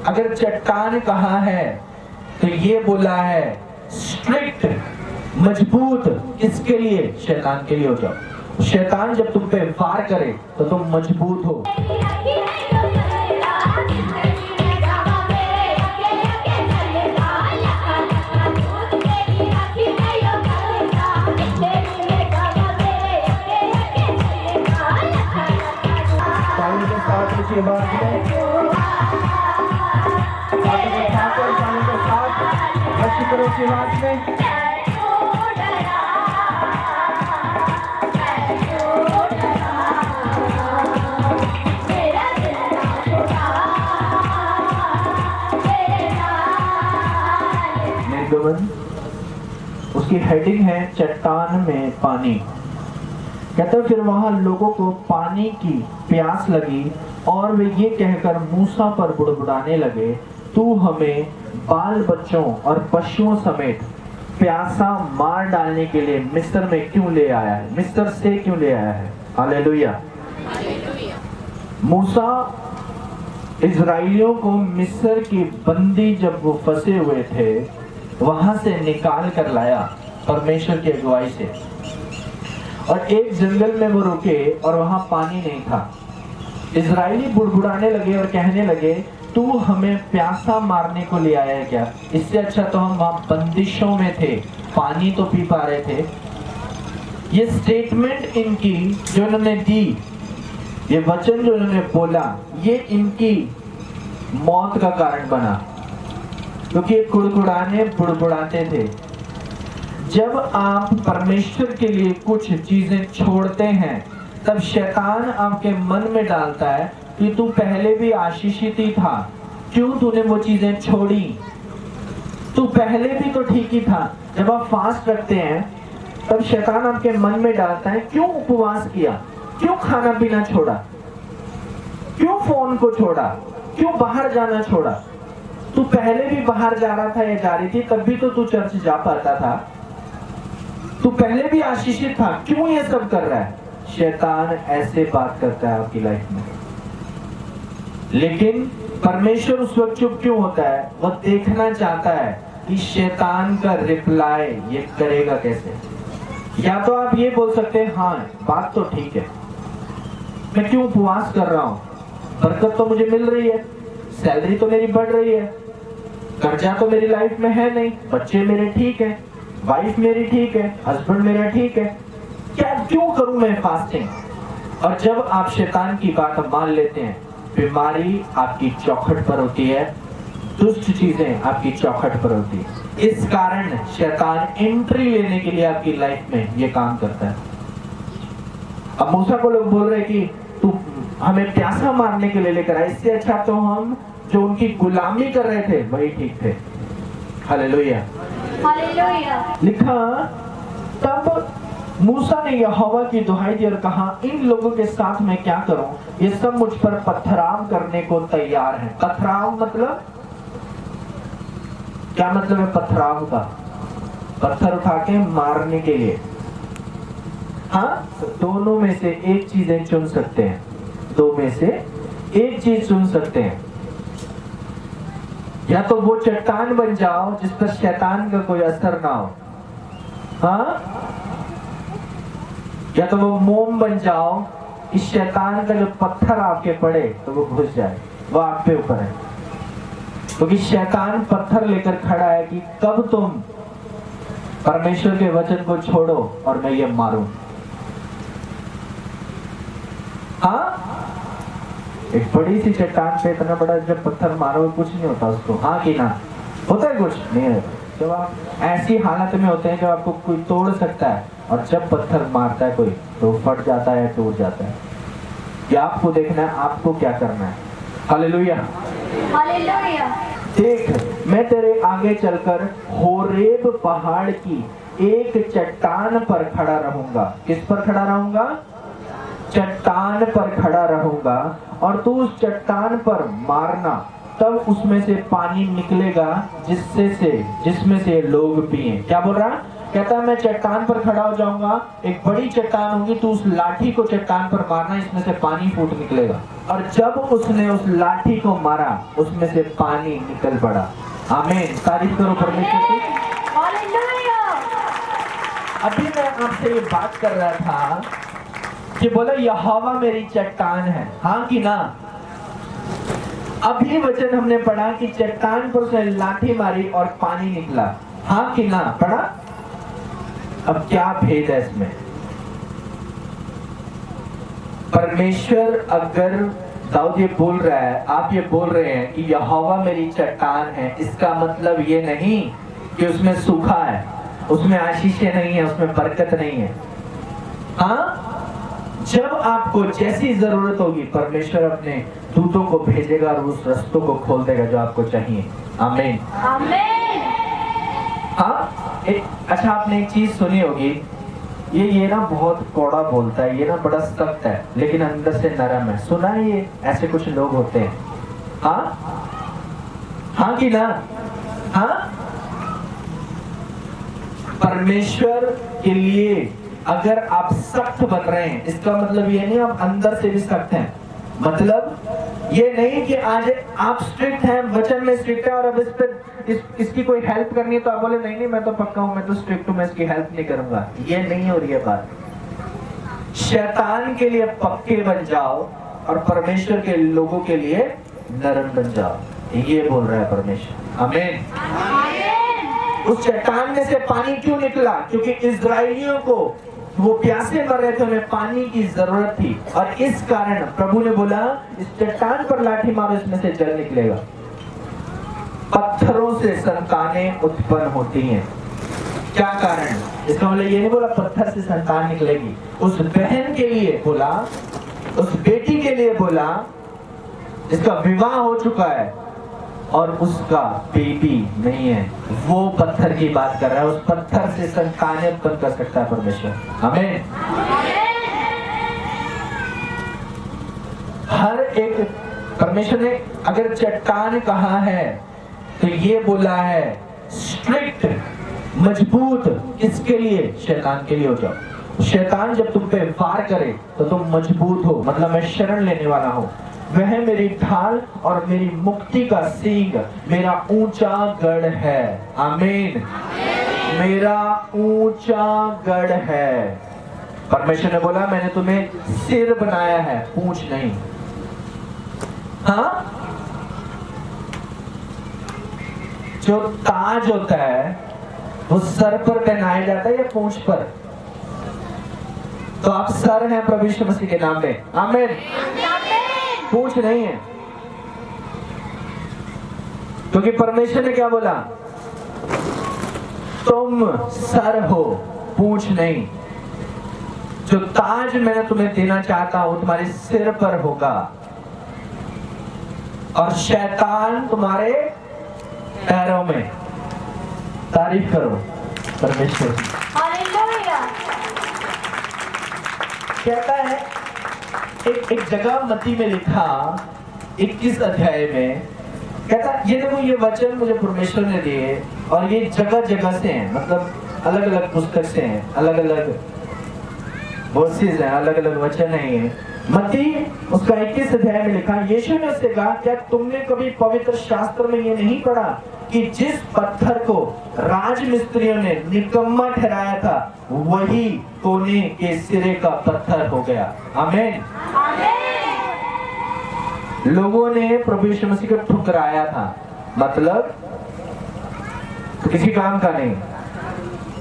अगर चट्टान कहा है तो ये बोला है स्ट्रिक्ट, मजबूत। किसके लिए? शैतान के लिए हो जाओ। शैतान जब तुम पे वार करे तो तुम मजबूत हो। उसकी हेडिंग है चट्टान में पानी। कहते फिर वहां लोगों को पानी की प्यास लगी और वे ये कहकर मूसा पर बुड़बुड़ाने लगे, तू हमें बाल बच्चों और पशुओं समेत प्यासा मार डालने के लिए मिस्र में क्यों ले आया है? मिस्र से क्यों ले आया है? हालेलुया। मूसा इजराइलियों को मिस्र की बंदी जब वो फंसे हुए थे वहां से निकाल कर लाया परमेश्वर की अगुवाई से। और एक जंगल में वो रुके और वहां पानी नहीं था। इजराइली बुड़बुड़ाने लगे और कहने लगे, तू हमें प्यासा मारने को ले आया है क्या? इससे अच्छा तो हम वहां बंदिशों में थे, पानी तो पी पा रहे थे। ये स्टेटमेंट इनकी जो इन्होंने दी, ये वचन जो इन्होंने बोला, ये इनकी मौत का कारण बना, क्योंकि ये कुड़कुड़ाने बुड़बुड़ाते थे। जब आप परमेश्वर के लिए कुछ चीजें छोड़ते हैं तब शैतान आपके मन में डालता है कि तू पहले भी आशीषित ही था, क्यों तूने वो चीजें छोड़ी? तू पहले भी तो ठीक ही था। जब आप फास्ट रखते हैं तब शैतान आपके मन में डालता है, क्यों उपवास किया, क्यों खाना पीना छोड़ा, क्यों फोन को छोड़ा, क्यों बाहर जाना छोड़ा? तू पहले भी बाहर जा रहा था या जा रही थी, तब भी तो तू चर्च जा पाता था। तू पहले भी आशीषित था, क्यों ये सब कर रहा है? शैतान ऐसे बात करता है आपकी लाइफ में। लेकिन परमेश्वर उस वक्त चुप क्यों होता है? वो देखना चाहता है कि शैतान का रिप्लाई ये करेगा कैसे। या तो आप ये बोल सकते हैं, हाँ बात तो ठीक है, मैं क्यों उपवास कर रहा हूं, बरकत तो मुझे मिल रही है, सैलरी तो मेरी बढ़ रही है, कर्जा तो मेरी लाइफ में है नहीं, बच्चे मेरे ठीक है, वाइफ मेरी ठीक है, हस्बैंड मेरा ठीक है, क्या क्यों करूं मैं फास्टिंग? और जब आप शैतान की बात मान लेते हैं, बीमारी आपकी चौखट पर होती है, दुष्ट चीजें आपकी चौखट पर होती है। इस कारण शैतान एंट्री लेने के लिए आपकी लाइफ में ये काम करता है। अब मूसा को लोग बोल रहे कि तू हमें प्यासा मारने के लिए लेकर आया, इससे अच्छा तो हम जो उनकी गुलामी कर रहे थे वही ठीक थे। हालेलुया। लिखा, तब मूसा ने यहोवा की दुहाई दी और कहा, इन लोगों के साथ मैं क्या करूं? ये सब मुझ पर पत्थराव करने को तैयार हैं। पत्थराव मतलब क्या? मतलब है पत्थराव का, पत्थर उठा के मारने के लिए। हाँ, तो दोनों में से एक चीजें चुन सकते हैं, दो में से एक चीज चुन सकते हैं। या तो वो चट्टान बन जाओ जिस पर शैतान का कोई असर ना हो, हाँ, या तो वो मोम बन जाओ कि शैतान का जो पत्थर आपके पड़े तो वो घुस जाए। वो आप पे ऊपर है, क्योंकि शैतान पत्थर लेकर खड़ा है कि कब तुम परमेश्वर के वचन को छोड़ो और मैं ये मारूं। हाँ, एक बड़ी सी चट्टान पे इतना बड़ा जब पत्थर मारो कुछ नहीं होता उसको, हाँ कि ना? होता है? कुछ नहीं है। जब आप ऐसी हालत में होते हैं जब आपको कोई तोड़ सकता है और जब पत्थर मारता है कोई तो फट जाता है, टूट जाता है। ये आपको देखना है आपको क्या करना है। हालेलुया। हालेलुया। देख, मैं तेरे आगे चलकर होरेब पहाड़ की एक चट्टान पर खड़ा रहूंगा। किस पर खड़ा रहूंगा? चट्टान पर खड़ा रहूंगा और तू उस चट्टान पर मारना, तब उसमें से पानी निकलेगा जिसमें से लोग पिए। क्या बोल रहा? कहता है मैं चट्टान पर खड़ा हो जाऊंगा, एक बड़ी चट्टान होगी, तो उस लाठी को चट्टान पर मारना, इसमें से पानी फूट निकलेगा। और जब उसने उस लाठी को मारा, उसमें से पानी निकल पड़ा। आमीन, तारीफ करो परमेश्वर की। हालेलुया। अभी मैं आपसे ये बात कर रहा था कि बोला यहोवा मेरी चट्टान है, हाँ कि ना? अभी वचन हमने पढ़ा कि चट्टान पर उसने लाठी मारी और पानी निकला, हाँ कि ना? पढ़ा। अब क्या भेद है इसमें? परमेश्वर, अगर दाऊद ये बोल रहा है, आप ये बोल रहे हैं कि यहोवा मेरी चट्टान है, इसका मतलब ये नहीं कि उसमें सूखा है, उसमें आशीषें नहीं है, उसमें बरकत नहीं है। हाँ, जब आपको जैसी जरूरत होगी, परमेश्वर अपने दूतों को भेजेगा और उस रास्तों को खोल देगा जो आपको चाहिए। आमीन, आमीन। हाँ। अच्छा, आपने एक चीज सुनी होगी, ये ना बहुत कौड़ा बोलता है, ये ना बड़ा सख्त है, लेकिन अंदर से नरम है। सुना है ये? ऐसे कुछ लोग होते हैं। हाँ, हाँ कि ना? हाँ। परमेश्वर के लिए अगर आप सख्त बन रहे हैं, इसका मतलब ये नहीं आप अंदर से भी सख्त हैं। मतलब ये नहीं कि आज आप स्ट्रिक्ट हैं, वचन में स्ट्रिक्ट है, और अब इसकी कोई हेल्प करनी है तो आप बोले नहीं मैं तो पक्का हूं, मैं तो स्ट्रिक्ट हूं, मैं इसकी हेल्प नहीं करूंगा। ये नहीं हो रही है बात। शैतान के लिए पक्के बन जाओ और परमेश्वर के लोगों के लिए नरम बन जाओ, ये बोल रहा है परमेश्वर। आमीन। उस चट्टान में से पानी क्यों निकला? क्योंकि इस्राएलियों को, वो प्यासे मर रहे थे, उन्हें पानी की जरूरत थी, और इस कारण प्रभु ने बोला इस चट्टान पर लाठी मारो, इसमें से जल निकलेगा। पत्थरों से संतानें उत्पन्न होती हैं। क्या कारण? इसका मतलब ये नहीं बोला पत्थर से संतान निकलेगी। उस बहन के लिए बोला, उस बेटी के लिए बोला जिसका विवाह हो चुका है और उसका बेबी नहीं है, वो पत्थर की बात कर रहा है। उस पत्थर से संतानें उत्पन्न कर सकता है परमेश्वर। आमीन। हर एक, परमेश्वर ने अगर चट्टान कहा है तो ये बोला है स्ट्रिक्ट, मजबूत। किसके लिए? शैतान के लिए हो जाओ। शैतान जब तुम पे वार करे तो तुम मजबूत हो, मतलब मैं शरण लेने वाला हूं। वह मेरी ढाल और मेरी मुक्ति का सींग, मेरा ऊंचा गढ़ है। आमीन। मेरा ऊंचा गढ़ है। परमेश्वर ने बोला मैंने तुम्हें सिर बनाया है, पूंछ नहीं। हाँ, जो ताज होता है वो सर पर पहनाया जाता है या पूंछ पर? तो आप सर हैं प्रभु यीशु मसीह के नाम में। आमीन। पूंछ नहीं है, क्योंकि परमेश्वर ने क्या बोला? तुम सर हो, पूंछ नहीं। जो ताज मैं तुम्हें देना चाहता हूं तुम्हारे सिर पर होगा, और शैतान तुम्हारे पैरों में। तारीफ करो परमेश्वर। हालेलुया। कहता है एक जगह मत्ती में लिखा 21 अध्याय में, कहता ये देखो ये वचन मुझे परमेश्वर ने दिए और ये जगह जगह से हैं, मतलब अलग अलग पुस्तक से हैं, अलग अलग वर्सेस हैं, अलग अलग वचन है ये। मत्ती उसका 21 अध्याय में लिखा, यीशु ने उससे कहा क्या तुमने कभी पवित्र शास्त्र में ये नहीं पढ़ा कि जिस पत्थर को राजमिस्त्रियों ने निकम्मा ठहराया था वही कोने के सिरे का पत्थर हो गया। आमीन। लोगों ने प्रभु यीशु मसीह को ठुकराया था, मतलब तो किसी काम का नहीं,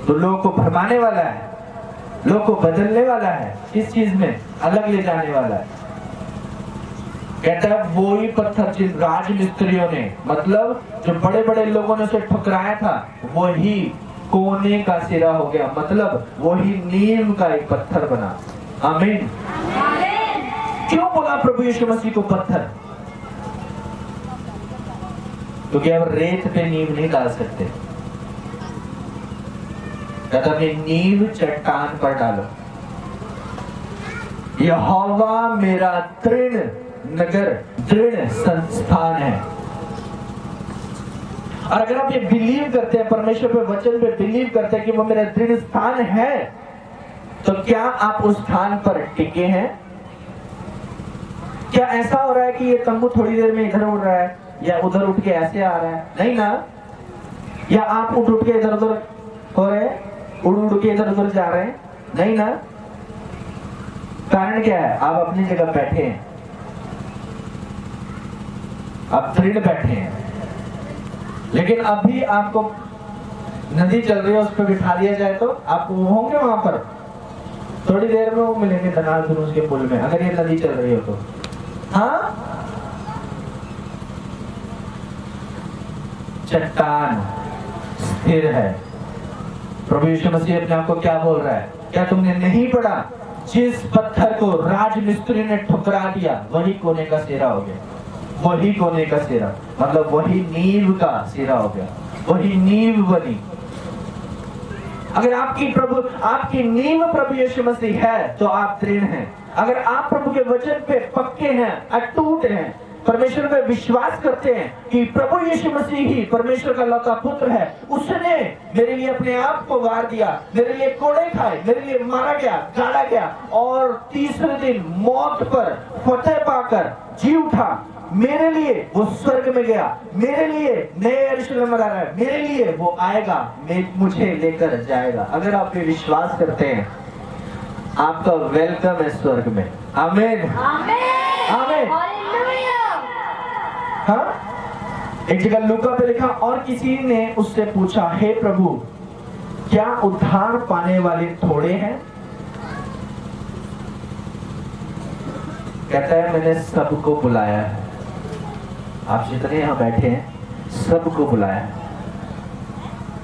तो लोगों को भरमाने वाला है, लोग को बदलने वाला है, किस चीज में? अलग ले जाने वाला है। कहता है वो ही पत्थर जिन राजमिस्त्रियों ने, मतलब जो बड़े बड़े लोगों ने उसे ठुकराया था वही कोने का सिरा हो गया, मतलब वही नींव का एक पत्थर बना। आमीन। क्यों बोला प्रभु यीशु मसीह को पत्थर? क्योंकि अब रेत पे नींव नहीं डाल सकते, कहता अपनी नींव चट्टान पर डालो। यहोवा मेरा दृढ़ नगर, दृढ़ संस्थान है। और अगर आप ये बिलीव करते हैं, परमेश्वर पे वचन पे बिलीव करते हैं कि वो मेरा दृढ़ स्थान है, तो क्या आप उस स्थान पर टिके हैं? क्या ऐसा हो रहा है कि ये तंबू थोड़ी देर में इधर उड़ रहा है या उधर उठ के ऐसे आ रहा है? नहीं ना। या आप उठ के इधर उधर हो रहे हैं, उड़ के इधर उधर जा रहे हैं? नहीं ना। कारण क्या है? आप अपनी जगह बैठे हैं, आप दृढ़ बैठे हैं। लेकिन अभी आपको नदी चल रही है, उस पर बिठा दिया जाए तो आप होंगे वहां पर? थोड़ी देर में वो मिलेंगे धनाल धनुष के पुल में, अगर ये नदी चल रही हो तो। हाँ, चट्टान स्थिर है। प्रभु यीशु मसीह अपने आप को क्या बोल रहा है? क्या तुमने नहीं पढ़ा? जिस पत्थर को राजमिस्त्री ने ठुकरा दिया, वही कोने का सिरा हो गया। वही कोने का सिरा मतलब वही नींव का सिरा हो गया, वही नींव बनी। अगर आपकी नींव प्रभु यीशु मसीह है तो आप दृढ़ हैं। अगर आप प्रभु के वचन पे पक्के हैं, अटूट हैं, परमेश्वर पे विश्वास करते हैं कि प्रभु यीशु मसीह ही परमेश्वर का लौता पुत्र है, उसने मेरे लिए अपने आप को वार दिया, मेरे लिए कोड़े खाए, मेरे लिए मारा गया, गाड़ा गया और तीसरे दिन मौत पर फतेह पाकर जी उठा, मेरे लिए वो स्वर्ग में गया, मेरे लिए नए यरूशलेम में रह रहा है, मेरे लिए वो आएगा, मुझे लेकर जाएगा। अगर आप ये विश्वास करते हैं, आपका वेलकम है स्वर्ग में। आमीन, आमीन। हाँ, एक जगह लूका पे लिखा, और किसी ने उससे पूछा, हे प्रभु, क्या उद्धार पाने वाले थोड़े हैं? कहता है, मैंने सबको बुलाया है। आप जितने यहां बैठे हैं सबको बुलाया है,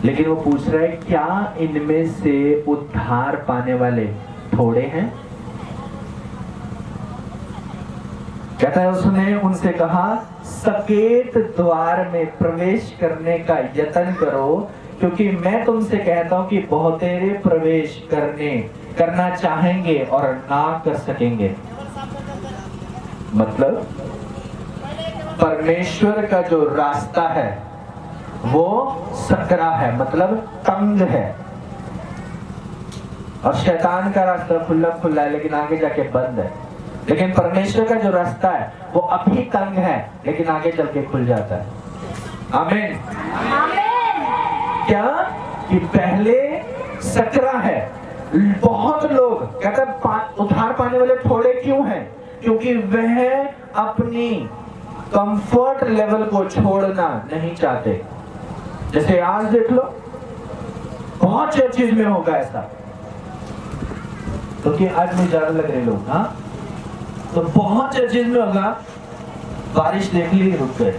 लेकिन वो पूछ रहा है, क्या इनमें से उद्धार पाने वाले थोड़े हैं? कहता है, उसने उनसे कहा, सकेत द्वार में प्रवेश करने का यत्न करो, क्योंकि मैं तुमसे कहता हूं कि बहुतेरे प्रवेश करना चाहेंगे और ना कर सकेंगे। मतलब परमेश्वर का जो रास्ता है वो सकरा है, मतलब तंग है, और शैतान का रास्ता खुला खुला है लेकिन आगे जाके बंद है। लेकिन परमेश्वर का जो रास्ता है वो अभी तंग है लेकिन आगे चल के खुल जाता है। आमीन, आमीन। क्या कि पहले सकरा है। बहुत लोग कहते हैं उद्धार पाने वाले थोड़े क्यों हैं? क्योंकि वह अपनी कंफर्ट लेवल को छोड़ना नहीं चाहते। जैसे आज देख लो, बहुत चर्चिज में होगा ऐसा, क्योंकि आज में ज्यादा लग रहे लोग। हाँ, तो बहुत चर्चिज में होगा, बारिश देख ली, रुक गए।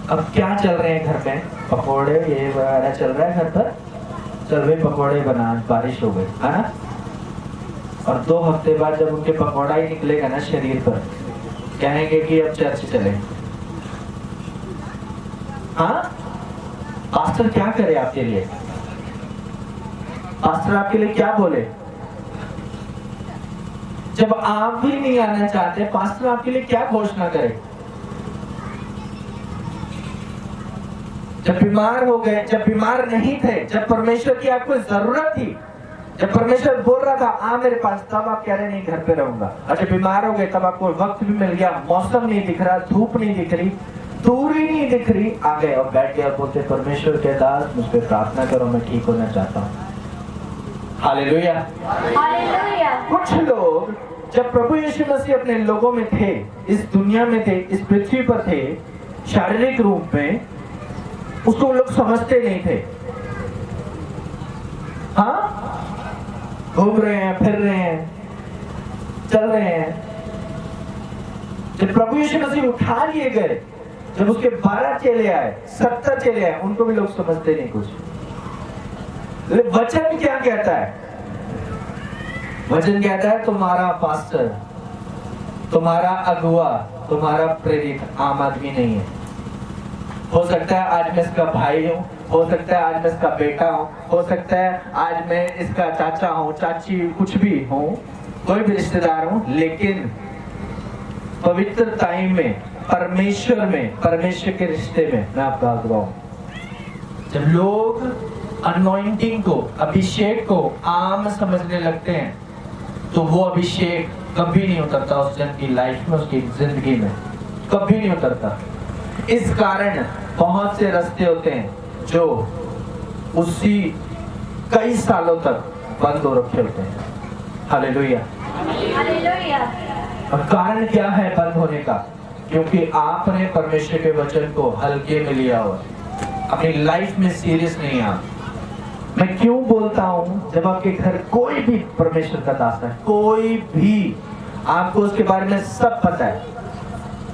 अब क्या चल रहे हैं घर में? पकोड़े ये वगैरह चल रहा है घर पर, चल रहे पकोड़े बना, बारिश हो गई, है ना? और 2 हफ्ते बाद जब उनके पकोड़ा ही निकलेगा ना शरीर पर, कहेंगे कि अब चर्च चले। हाँ, पास्टर क्या करे आपके लिए? पास्टर आपके लिए क्या बोले? जब आप भी नहीं आना चाहते, पास्टर आपके लिए क्या घोषणा करे? जब बीमार हो गए, जब बीमार नहीं थे, जब परमेश्वर की आपको जरूरत थी, जब परमेश्वर बोल रहा था आ मेरे पास, तब आप कह रहे नहीं घर पे रहूंगा। और जब बीमार हो गए तब आपको वक्त भी मिल गया, मौसम नहीं दिख रहा, धूप नहीं दिख रही, दूरी नहीं दिख रही, आ गए और बैठ गए और बोलते, परमेश्वर के दास मुझ पे प्रार्थना करो, मैं ठीक होना चाहता हूँ। Hallelujah, hallelujah. कुछ लोग जब प्रभु यीशु मसीह अपने लोगों में थे, इस दुनिया में थे, इस पृथ्वी पर थे, शारीरिक रूप में, उसको लोग समझते नहीं थे। हाँ, घूम रहे हैं, फिर रहे हैं, चल रहे हैं। जब प्रभु यीशु मसीह उठा लिए गए, जब उसके 12 चेले आए, 70 चेले आए, उनको भी लोग समझते नहीं कुछ। वचन क्या कहता है? वचन कहता है, तुम्हारा पास्टर, तुम्हारा अगुआ, तुम्हारा प्रेरित आम आदमी नहीं है। हो सकता है आज मैं इसका भाई हूँ, हो सकता है आज मैं इसका बेटा हूँ, हो सकता है आज मैं इसका चाचा हूँ, चाची, कुछ भी हूँ, कोई भी रिश्तेदार हूँ, लेकिन पवित्र टाइम में परमेश्वर में, परमेश्वर के रिश्ते में मैं आपको बताऊं, जब लोग अनॉइंटिंग को, अभिषेक को आम समझने लगते हैं तो वो अभिषेक कभी नहीं उतरता उस जन की लाइफ में, उसकी जिंदगी में कभी नहीं उतरता। इस कारण बहुत से रास्ते होते हैं जो उसी कई सालों तक बंद हो रखे होते हैं। हालेलुया। हालेलुया। और कारण क्या है बंद होने का? क्योंकि आपने परमेश्वर के वचन को हल्के में लिया हुआ, अपनी लाइफ में सीरियस नहीं आप। मैं क्यों बोलता हूं, जब आपके घर कोई भी परमेश्वर का दास है, कोई भी, आपको उसके बारे में सब पता है,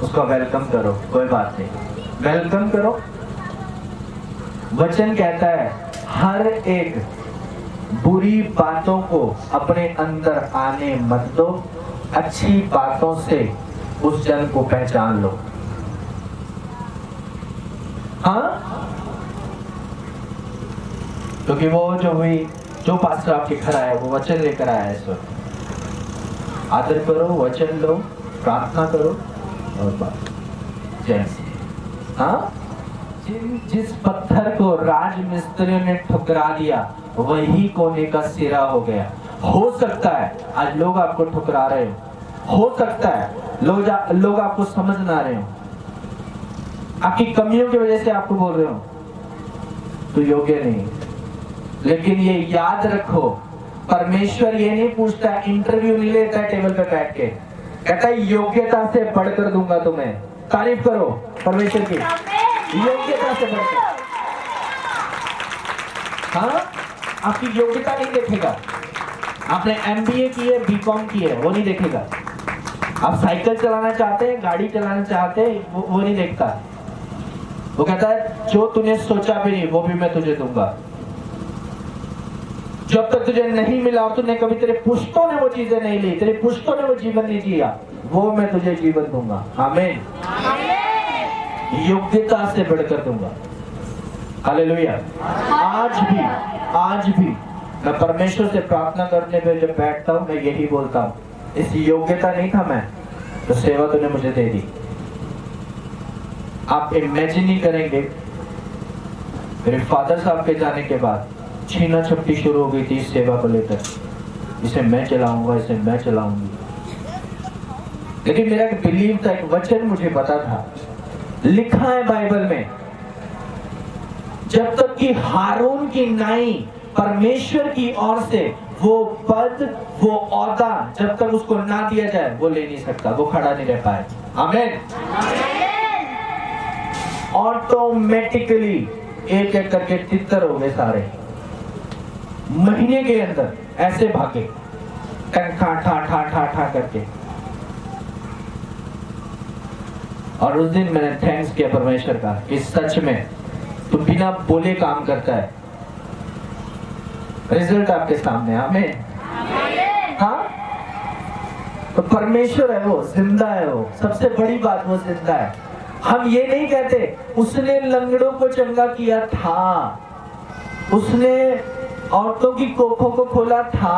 उसका वेलकम करो, कोई बात नहीं, वेलकम करो। वचन कहता है हर एक बुरी बातों को अपने अंदर आने मत दो, अच्छी बातों से उस जन को पहचान लो। हाँ, क्योंकि वो जो पास्टर आपके घर आया वो वचन लेकर आया है, इस वक्त आदर करो, वचन लो, प्रार्थना करो और बात जैसे। हाँ, जिस पत्थर को राजमिस्त्रियों ने ठुकरा दिया वही कोने का सिरा हो गया। हो सकता है आज लोग आपको ठुकरा रहे हो सकता है लोग आपको समझ ना रहे हो, आपकी कमियों की वजह से आपको बोल रहे हो तो योग्य नहीं। लेकिन ये याद रखो, परमेश्वर ये नहीं पूछता, इंटरव्यू नहीं लेता है टेबल पे बैठ के, कहता है योग्यता से बढ़कर दूंगा तुम्हें। तारीफ करो परमेश्वर की, योग्यता से बढ़कर। हाँ, आपकी योग्यता नहीं देखेगा, आपने MBA की है, BCom की है, वो नहीं देखेगा। आप साइकिल चलाना चाहते हैं, गाड़ी चलाना चाहते हैं, वो नहीं देखता। वो कहता है जो तूने सोचा भी नहीं वो भी मैं तुझे दूंगा। जब तक तुझे नहीं मिला और तूने कभी, तेरे पुश्तों ने वो चीजें नहीं ली, तेरे पुश्तों ने वो जीवन नहीं जिया, वो मैं तुझे जीवन दूंगा। आमीन। योग्यता से बढ़कर दूंगा। हालेलुया। आज भी मैं परमेश्वर से प्रार्थना करने पे जब बैठता हूँ मैं यही बोलता हूँ, इस योग्यता नहीं था मैं, तो सेवा तूने मुझे दे दी। आप इमेजिन नहीं करेंगे, मेरे फादर साहब के जाने के बाद छीना छपटी शुरू हो गई थी इस सेवा को लेकर, इसे मैं चलाऊंगा, इसे मैं चलाऊंगी। लेकिन मेरा एक बिलीव था, एक वचन मुझे पता था, लिखा है बाइबल में, जब तक कि हारून की नाई परमेश्वर की ओर से वो पद, वो औहदा जब तक उसको ना दिया जाए वो ले नहीं सकता, वो खड़ा नहीं रह पाए। आमीन। ऑटोमेटिकली एक एक करके तितर हो गए सारे, महीने के अंदर ऐसे भागे ठा ठा ठा ठा ठा करके। और उस दिन मैंने थैंक्स किया परमेश्वर का कि सच में तू बिना बोले काम करता है, रिजल्ट आपके सामने। आमीन। हाँ, तो परमेश्वर है, वो जिंदा है, वो सबसे बड़ी बात, वो जिंदा है। हम ये नहीं कहते उसने लंगड़ों को चंगा किया था, उसने औरतों की कोखों को खोला था,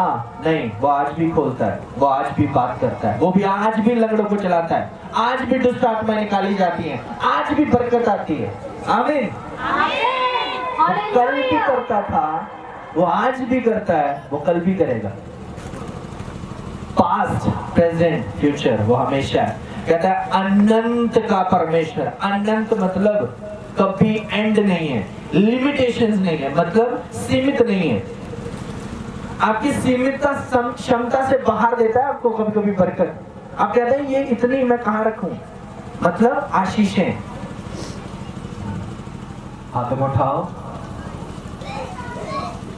नहीं, वो आज भी खोलता है, वो आज भी बात करता है, वो भी आज भी लंगड़ों को चलाता है, आज भी दुष्ट आत्माएं निकाली जाती हैं, आज भी बरकत आती है। आमीन। कल भी करता था, वो आज भी करता है, वो कल भी करेगा। पास्ट, प्रेजेंट, फ्यूचर, वो हमेशा है। कहता है अनंत का परमेश्वर। अनंत मतलब कभी एंड नहीं है, लिमिटेशंस नहीं है, मतलब सीमित नहीं है। आपकी सीमितता क्षमता से बाहर देता है आपको कभी कभी बरकत। आप कहते हैं ये इतनी मैं कहां रखूं, मतलब आशीषें। हाथ उठाओ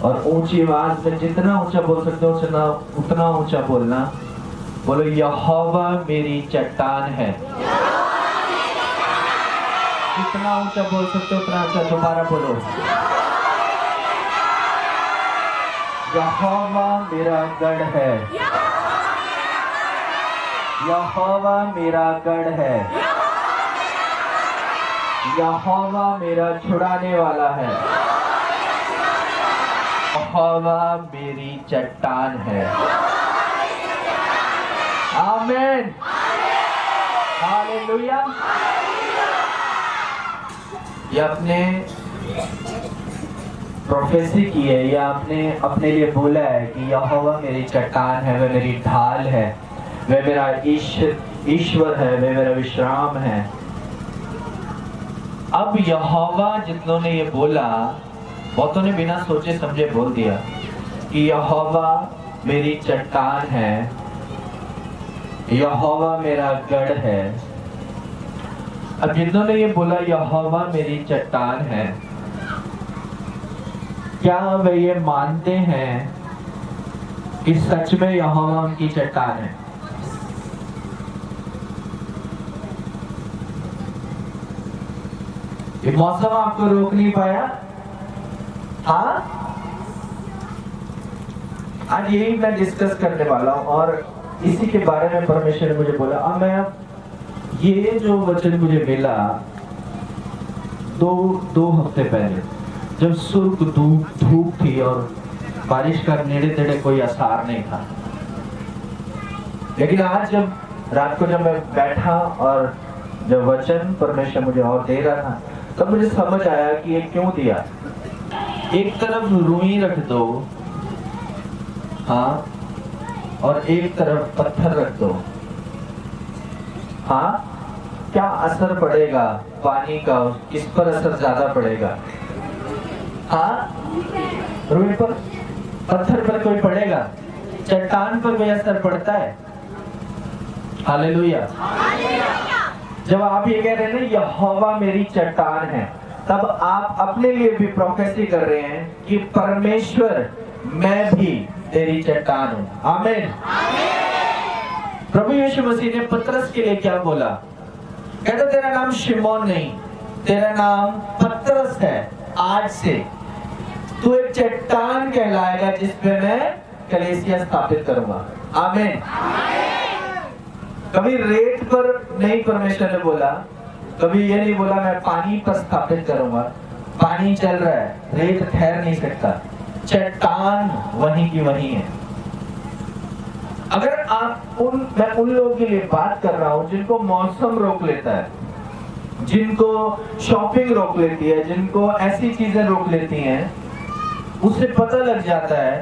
और ऊंची आवाज में जितना ऊंचा बोल सकते हो उतना ऊंचा बोलना। बोलो यहोवा मेरी चट्टान है। जितना ऊंचा बोल सकते हो उतना ऊंचा दोबारा बोलो। यहोवा मेरा गढ़ है, यहोवा मेरा गढ़ है, यहोवा मेरा छुड़ाने वाला है, यहोवा मेरी चट्टान है। आमीन। हालेलुया। या आपने प्रोफेसी की है, या आपने अपने लिए बोला है कि यहोवा मेरी चट्टान है, वह मेरी ढाल है, वह मेरा ईश्वर है, वह मेरा विश्राम है। अब यहोवा जितनों ने ये बोला, बहुतों ने बिना सोचे समझे बोल दिया कि यहोवा मेरी चट्टान है, यहोवा मेरा गढ़ है। अब जितनों ने ये बोला यहोवा मेरी चट्टान है, क्या वे ये मानते हैं कि सच में यहोवा उनकी चट्टान है? ये मौसम आपको रोक नहीं पाया? हाँ, आज यही मैं डिस्कस करने वाला हूं और इसी के बारे में परमेश्वर ने मुझे बोला। अब मैं ये जो वचन मुझे मिला दो हफ्ते पहले, जब सुर्ख धूप थी और बारिश का नेड़े तेड़े कोई आसार नहीं था, लेकिन आज जब रात को जब मैं बैठा और जब वचन परमेश्वर मुझे और दे रहा था, तब मुझे समझ आया कि ये क्यों दिया। एक तरफ रुई रख दो, हाँ, और एक तरफ पत्थर रख दो, हाँ, क्या असर पड़ेगा पानी का? किस पर असर ज्यादा पड़ेगा? हाँ, रुई पर, पत्थर पर कोई पड़ेगा? चट्टान पर कोई असर पड़ता है? हालेलुया। जब आप ये कह रहे हैं ना यहोवा मेरी चट्टान है, तब आप अपने लिए भी प्रोफेसी कर रहे हैं कि परमेश्वर मैं भी तेरी चट्टान हूं। आमीन। प्रभु यीशु मसीह ने पतरस के लिए क्या बोला? कहता तेरा नाम शिमोन नहीं, तेरा नाम पतरस है। आज से तू एक चट्टान कहलाएगा जिस पे मैं कलीसिया स्थापित करूंगा। आमीन। कभी रेत पर नहीं परमेश्वर ने बोला, कभी ये नहीं बोला मैं पानी पर स्थापित करूंगा। पानी चल रहा है, रेत ठहर नहीं सकता, चट्टान वहीं की वहीं है। अगर मैं उन लोगों के लिए बात कर रहा हूं जिनको मौसम रोक लेता है, जिनको शॉपिंग रोक लेती है, जिनको ऐसी चीजें रोक लेती हैं, उससे पता लग जाता है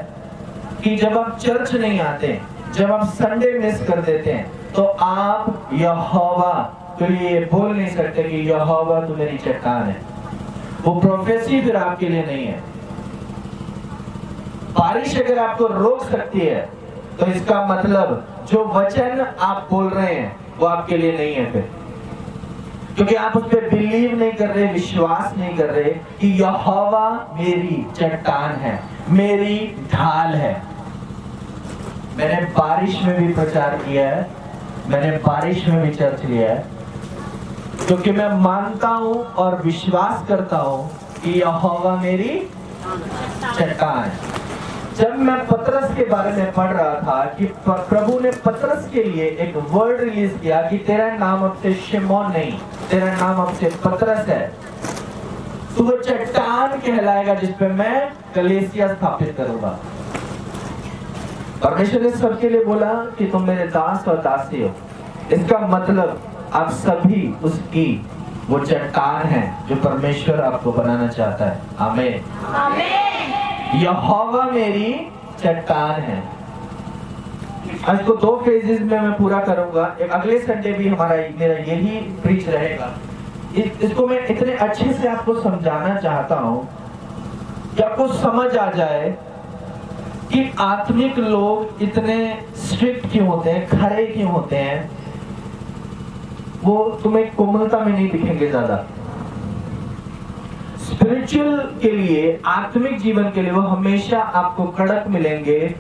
कि जब आप चर्च नहीं आते, जब आप संडे मिस कर देते हैं, तो आप यहोवा के लिए बोल नहीं सकते कि यहोवा तू मेरी चट्टान है। वो प्रोफेसी फिर आपके लिए नहीं है। बारिश अगर आपको रोक सकती है, तो इसका मतलब जो वचन आप बोल रहे हैं वो आपके लिए नहीं है फिर, क्योंकि आप उस पर बिलीव नहीं कर रहे, विश्वास नहीं कर रहे कि यहोवा मेरी चट्टान है, मेरी ढाल है। मैंने बारिश में भी प्रचार किया है, मैंने बारिश में भी चर्च लिया है, क्योंकि मैं मानता हूं और विश्वास करता हूं कि यहोवा मेरी चट्टान है। जब मैं पतरस के बारे में पढ़ रहा था कि प्रभु ने पतरस के लिए एक वर्ड रिलीज किया कि तेरा नाम अब से शिमोन नहीं, तेरा नाम अब से पतरस है, तो वो चट्टान कहलाएगा जिस पे मैं कलीसिया स्थापित करूंगा। परमेश्वर ने सबके लिए बोला कि तुम मेरे दास और दासी हो। इसका मतलब आप सभी उसकी वो चट्टान है जो परमेश्वर आपको बनाना चाहता है। आमीन। यहोवा मेरी चट्टान है। आज को 2 फेजेस में मैं पूरा करूंगा। एक अगले संडे भी मेरा यही प्रीच रहेगा। इसको मैं इतने अच्छे से आपको समझाना चाहता हूं कि आपको समझ आ जाए कि आत्मिक लोग इतने स्ट्रिक्ट क्यों होते हैं, खड़े क्यों होते हैं। वो तुम्हें कोमलता में नहीं दिखेंगे ज्यादा। स्पिरिचुअल के लिए, आत्मिक जीवन के लिए वो हमेशा आपको कड़क मिलेंगे,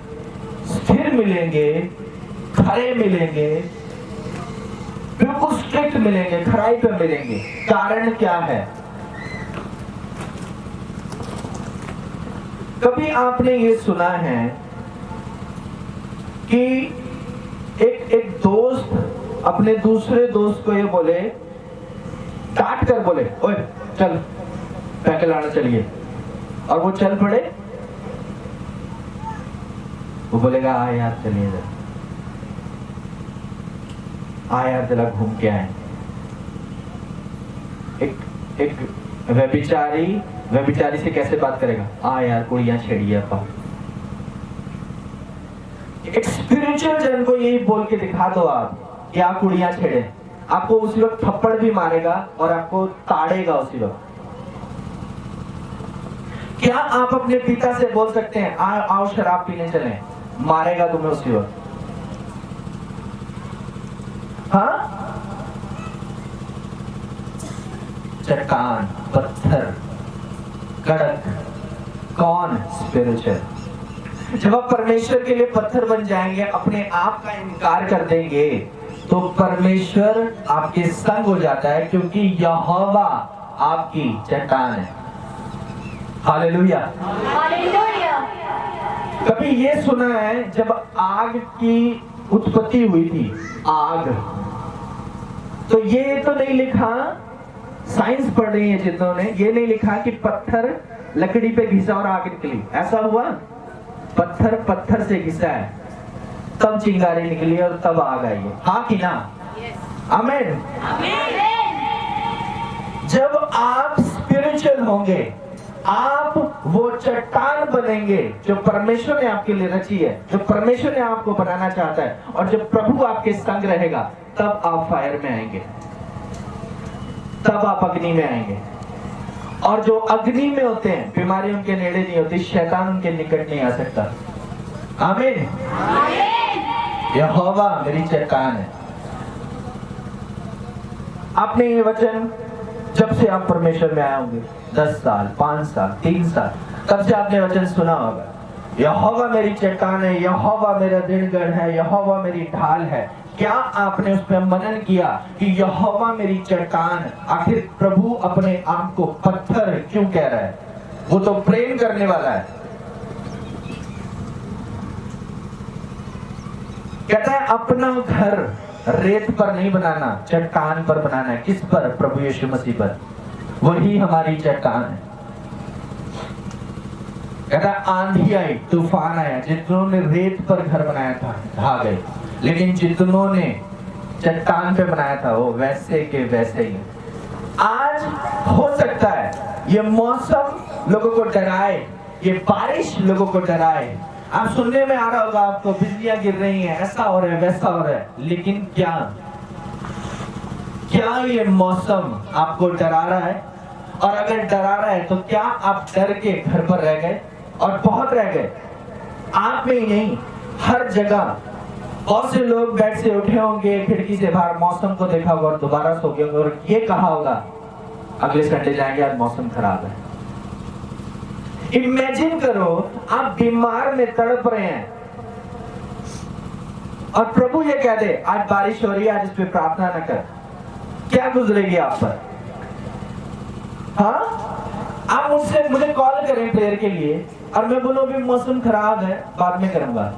स्थिर मिलेंगे, खड़े मिलेंगे, बिल्कुल स्ट्रिक्ट मिलेंगे, खड़ाई पर मिलेंगे। कारण क्या है? कभी आपने ये सुना है कि एक दोस्त अपने दूसरे दोस्त को ये बोले, काट कर बोले, ओए चल पैके लाना चलिए, और वो चल पड़े। वो बोलेगा आ यार चलिए जरा, आ यार जरा घूम के आए। एक व्यभिचारी से कैसे बात करेगा? आ यार कुड़ियां छेड़िए अपन। एक स्पिरिचुअल जन को यही बोल के दिखा दो आप कि आप कुड़ियां छेड़े, आपको उसी वक्त थप्पड़ भी मारेगा और आपको ताड़ेगा उसी वक्त। क्या आप अपने पिता से बोल सकते हैं आओ शराब पीने चलें? मारेगा तुम्हें उसी वक्त। हाँ, चट्टान, पत्थर, कड़क, कौन? स्पिरिचुअल। जब आप परमेश्वर के लिए पत्थर बन जाएंगे, अपने आप का इनकार कर देंगे, तो परमेश्वर आपके संग हो जाता है, क्योंकि यहोवा आपकी चट्टान है। हालेलुया। हालेलुया। कभी ये सुना है जब आग की उत्पत्ति हुई थी, आग, तो ये तो नहीं लिखा, साइंस पढ़ रही है जिन्होंने, ये नहीं लिखा कि पत्थर लकड़ी पे घिसा और आग निकली। ऐसा हुआ? पत्थर से घिसा है, तब चिंगारी निकली और तब आग आई है। हाँ कि ना? आमीन। जब आप स्पिरिचुअल होंगे, आप वो चट्टान बनेंगे जो परमेश्वर ने आपके लिए रची है, जो परमेश्वर ने आपको बनाना चाहता है, और जब प्रभु आपके संग रहेगा, तब आप फायर में आएंगे, तब आप अग्नि में आएंगे। और जो अग्नि में होते हैं, बीमारी उनके नेड़े नहीं होती, शैतान उनके निकट नहीं आ सकता। आमीन। यहोवा मेरी चट्टान है। आपने ये वचन जब से आप परमेश्वर में आए होंगे, 10 साल, 5 साल, 3 साल, तब से आपने वचन सुना होगा, यहोवा मेरी चट्टान है, यहोवा मेरा दृढ़गढ़ है, यहोवा मेरी ढाल है। क्या आपने उस पर मनन किया कि यहोवा मेरी चट्टान? आखिर प्रभु अपने आप को पत्थर क्यों कह रहा है? वो तो प्रेम करने वाला है। कहता है अपना घर रेत पर नहीं बनाना, चट्टान पर बनाना है। किस पर? प्रभु यीशु मसीह पर। वही हमारी चट्टान है। कहता है आंधी आई, तूफान आया, जितनों ने रेत पर घर बनाया था ढा गए, लेकिन जितनों ने चट्टान पे बनाया था वो वैसे के वैसे ही। आज हो सकता है ये मौसम लोगों को डराए, ये बारिश लोगों को डराए, आप सुनने में आ रहा होगा आपको बिजलियां गिर रही हैं, ऐसा हो रहा है, वैसा हो रहा है, लेकिन क्या ये मौसम आपको डरा रहा है? और अगर डरा रहा है तो क्या आप डर के घर पर रह गए? और बहुत रह गए। आप में ही नहीं, हर जगह बहुत से लोग बेड से उठे होंगे, खिड़की से बाहर मौसम को देखा होगा और दोबारा सो गए होंगे और ये कहा होगा अगले संडे जाएंगे, आज मौसम खराब है। इमेजिन करो आप बीमार में तड़प रहे हैं और प्रभु ये कह दे आज बारिश हो रही है, आज इस पे प्रार्थना न कर, क्या गुजरेगी आप पर? हाँ, आप मुझे कॉल करें प्रेयर के लिए और मैं बोलूं अभी मौसम खराब है, बाद में करूंगा।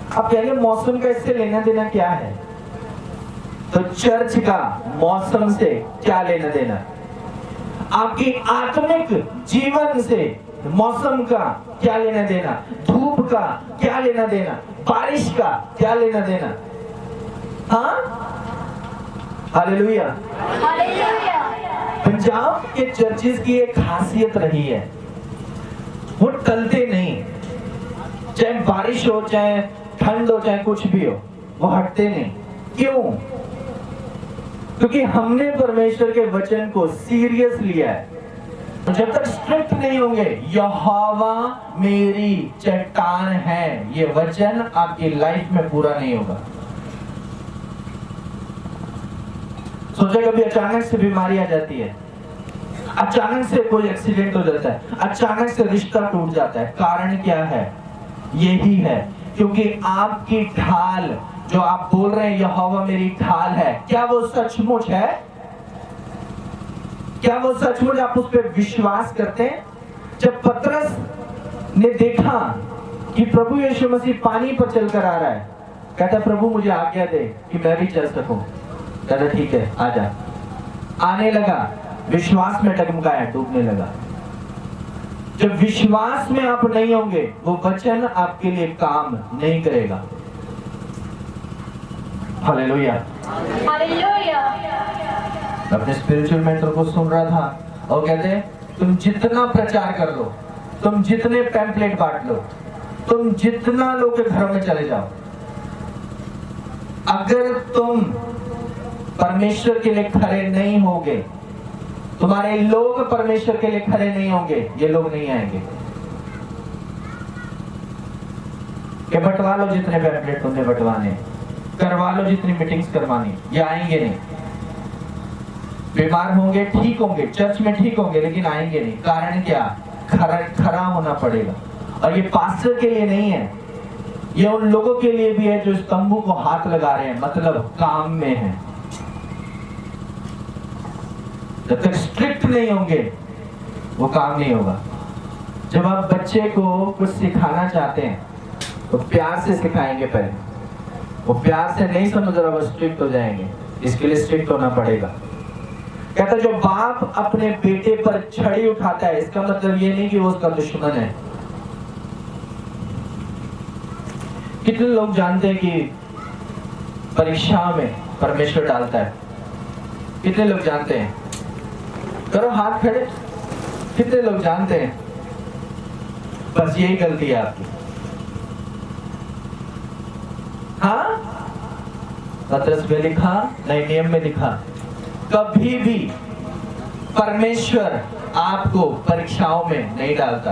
आप कहेंगे मौसम का इससे लेना देना क्या है? तो चर्च का मौसम से क्या लेना देना? आपकी आत्मिक जीवन से मौसम का क्या लेना देना? धूप का क्या लेना देना? बारिश का क्या लेना देना? हाँ, हालेलुया। हालेलुया। पंजाब के चर्चेस की एक खासियत रही है, वो टलते नहीं, चाहे बारिश हो, चाहे ठंड हो, चाहे कुछ भी हो, वो हटते नहीं। क्यों? क्योंकि हमने परमेश्वर के वचन को सीरियस लिया है। जब तक स्ट्रिक्ट नहीं होंगे, यहोवा मेरी चट्टान है, ये वचन आपकी लाइफ में पूरा नहीं होगा। सोचा कभी अचानक से बीमारी आ जाती है, अचानक से कोई एक्सीडेंट हो जाता है, अचानक से रिश्ता टूट जाता है, कारण क्या है? यही है क्योंकि आपकी ढाल जो आप बोल रहे हैं यहोवा मेरी ढाल है, क्या वो सचमुच है? क्या वो सचमुच आप उस पर विश्वास करते हैं? जब पतरस ने देखा कि प्रभु यीशु मसीह पानी पर चलकर आ रहा है, कहता प्रभु मुझे आज्ञा दे कि मैं भी चल सकूं। कहता ठीक है आजा। आने लगा, विश्वास में डगमगाया, डूबने लगा। जब विश्वास में आप नहीं होंगे, वो वचन आपके लिए काम नहीं करेगा। हालेलुया। हालेलुया। अपने स्पिरिचुअल मेंटर को सुन रहा था, और कहते हैं तुम जितना प्रचार कर लो, तुम जितने पैम्पलेट बांट लो, तुम जितना लोग के घरों में चले जाओ, अगर तुम परमेश्वर के लिए खड़े नहीं होगे, तुम्हारे लोग परमेश्वर के लिए खड़े नहीं होंगे, ये लोग नहीं आएंगे। कि बंटवा लो जितने पैम्पलेट तुमने बंटवाने, करवा लो जितनी मीटिंग्स करवानी, ये आएंगे नहीं। बीमार होंगे, ठीक होंगे, चर्च में ठीक होंगे, लेकिन आएंगे नहीं। कारण क्या? खरा होना पड़ेगा। और ये पास्टर के लिए नहीं है, ये उन लोगों के लिए भी है जो इस तंबू को हाथ लगा रहे हैं, मतलब काम में है। जब तक स्ट्रिक्ट नहीं होंगे वो काम नहीं होगा। जब आप बच्चे को कुछ सिखाना चाहते हैं तो प्यार से सिखाएंगे पहले, वो प्यार से नहीं समझ रहा वो स्ट्रिक्ट हो जाएंगे, इसके लिए स्ट्रिक्ट होना पड़ेगा। कहता जो बाप अपने बेटे पर छड़ी उठाता है, इसका मतलब ये नहीं कि वो उसका दुश्मन है। कितने लोग जानते हैं कि परीक्षा में परमेश्वर डालता है? कितने लोग जानते हैं? करो हाथ खड़े। कितने लोग जानते हैं? बस यही गलती है आपकी। हाँ, पत्रस में लिखा, नए नियम में लिखा, कभी भी परमेश्वर आपको परीक्षाओं में नहीं डालता।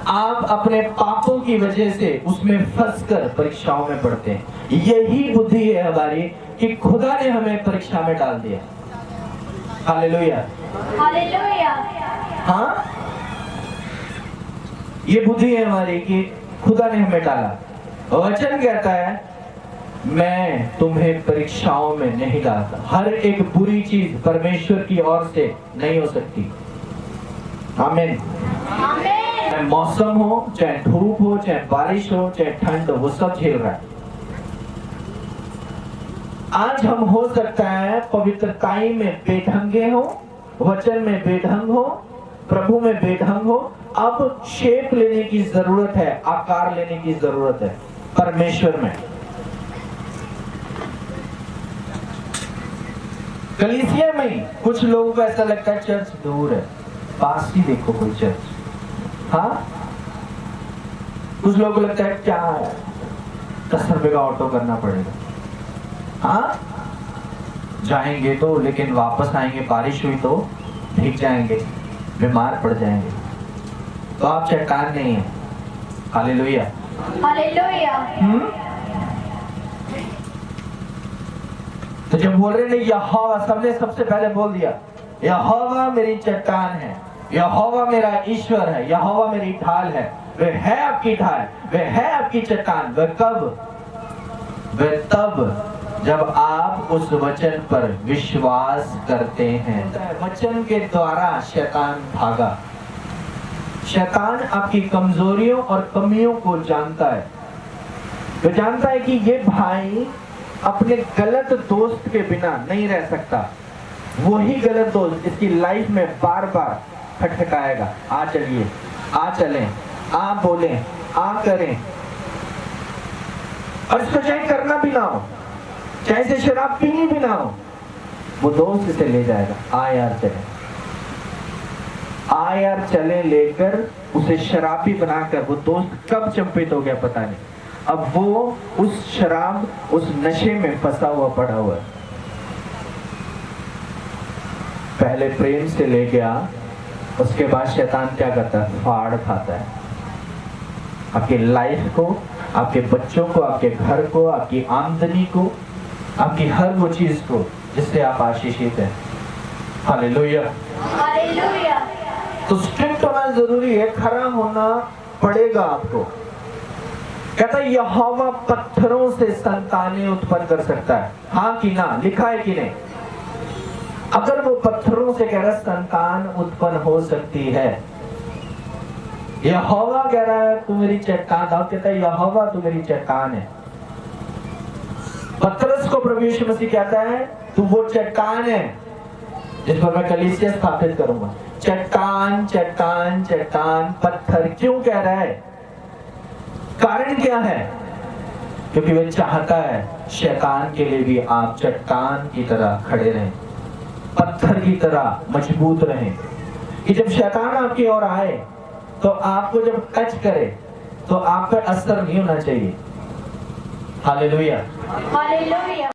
आप अपने पापों की वजह से उसमें फंसकर परीक्षाओं में पड़ते हैं। यही बुद्धि है हमारी कि खुदा ने हमें परीक्षा में डाल दिया। Hallelujah, hallelujah. हाँ, ये बुद्धि है हमारी कि खुदा ने हमें डाला। वचन कहता है मैं तुम्हें परीक्षाओं में नहीं डालता। हर एक बुरी चीज परमेश्वर की ओर से नहीं हो सकती। आमीन। चाहे मौसम हो, चाहे धूप हो, चाहे बारिश हो, चाहे ठंड हो, वो सब झेल रहा है। आज हम हो सकता है पवित्रताई में बेढंगे हो, वचन में बेढंग हो, प्रभु में बेढंग हो। अब शेप लेने की जरूरत है, आकार लेने की जरूरत है परमेश्वर में। कलीसिया में कुछ लोगों को ऐसा लगता है चर्च दूर है, पास ही देखो कोई चर्च। हाँ, कुछ लोगों को लगता है क्या है, 10 रुपए का ऑटो करना पड़ेगा। हाँ, जाएंगे तो, लेकिन वापस आएंगे बारिश हुई तो भीग जाएंगे, बीमार पड़ जाएंगे। तो आप चट्टान नहीं है। Hallelujah, hallelujah. तो जब बोल रहे नहीं यहोवा, सबने सबसे पहले बोल दिया यहोवा मेरी चट्टान है, यहोवा मेरा ईश्वर है, यहोवा मेरी ढाल है। वह है आपकी ढाल, वह है आपकी चट्टान। वह कब? वह तब जब आप उस वचन पर विश्वास करते हैं। वचन के द्वारा शैतान भागा। शैतान आपकी कमजोरियों और कमियों को जानता है। वह जानता है कि ये भाई अपने गलत दोस्त के बिना नहीं रह सकता। वही गलत दोस्त इसकी लाइफ में बार बार खटखटाएगा। आ चलिए, आ चलें, आ बोलें, आ करें। और इसको चाहे करना भी ना हो, चाहे से शराब पीनी भी ना हो, वो दोस्त इसे ले जाएगा। आ यार चले, आ यार चले लेकर उसे शराबी बनाकर वो दोस्त कब चंपित हो गया पता नहीं। अब वो उस शराब, उस नशे में फंसा हुआ पड़ा हुआ है। पहले प्रेम से ले गया, उसके बाद शैतान क्या करता है? फाड़ खाता है आपके लाइफ को, आपके बच्चों को, आपके घर को, आपकी आमदनी को, आपकी हर वो चीज को जिससे आप आशीषित हैं। Hallelujah, hallelujah. तो स्ट्रिक्ट होना जरूरी है, खरा होना पड़ेगा आपको। कहता है यहोवा पत्थरों से संतानें उत्पन्न कर सकता है। हाँ कि ना? लिखा है कि नहीं? अगर वो पत्थरों से कह रहा संतान उत्पन्न हो सकती है, यहोवा कह रहा है तू मेरी चट्टान था, कहता है यहोवा तू मेरी चट्टान है। पतरस को प्रभु यीशु मसीह कहता है तू वो चट्टान है जिस पर मैं कलीसिया स्थापित करूंगा। चट्टान चट्टान चट्टान, पत्थर क्यों कह रहा है? कारण क्या है? क्योंकि वह चाहता है शैतान के लिए भी आप चट्टान की तरह खड़े रहें, पत्थर की तरह मजबूत रहें। कि जब शैतान आपकी ओर आए तो आपको जब टच करे तो आप पे असर नहीं होना चाहिए। हालेलुया। हालेलुया।